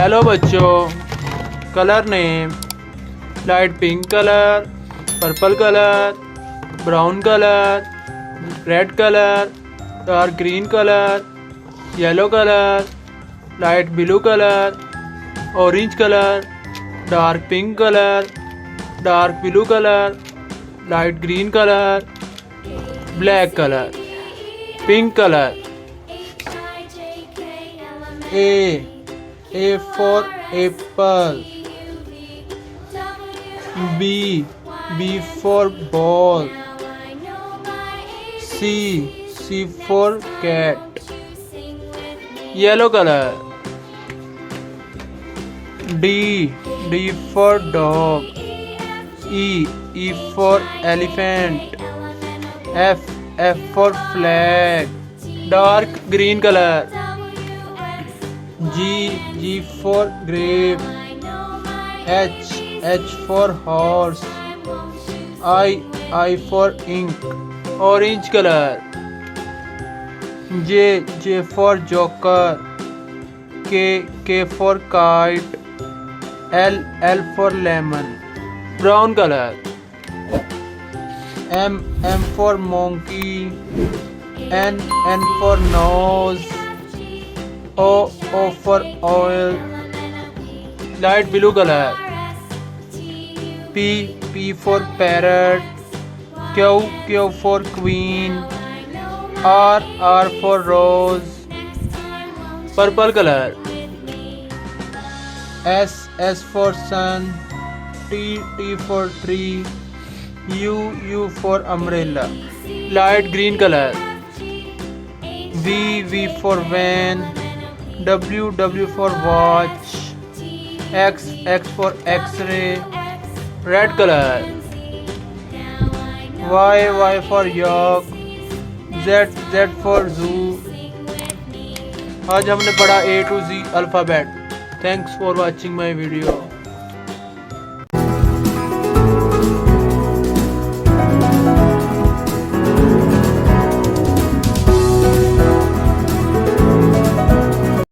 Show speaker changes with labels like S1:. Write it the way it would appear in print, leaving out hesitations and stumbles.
S1: Hello बच्चों, colour name light pink colour, purple colour, brown colour, red colour, dark green colour, yellow colour, light blue colour, orange colour, dark pink colour, dark blue colour, light green colour, black colour, pink colour. A for apple. B for ball. C for cat. Yellow color. D for dog. E for elephant. F for flag. Dark green color. G for grape. H for horse. I for ink. Orange color. J for joker. K for kite. L for lemon. Brown color. M for monkey. N for nose. O for oil. Light blue color. P for parrot. Q for queen. R for rose. Purple color. S for sun. T for tree. U for umbrella. Light green color. V for van. W for watch. X for x-ray. Red color. Y for yak. Z for zoo. आज हमने पढ़ा A to Z alphabet. Thanks for watching my video.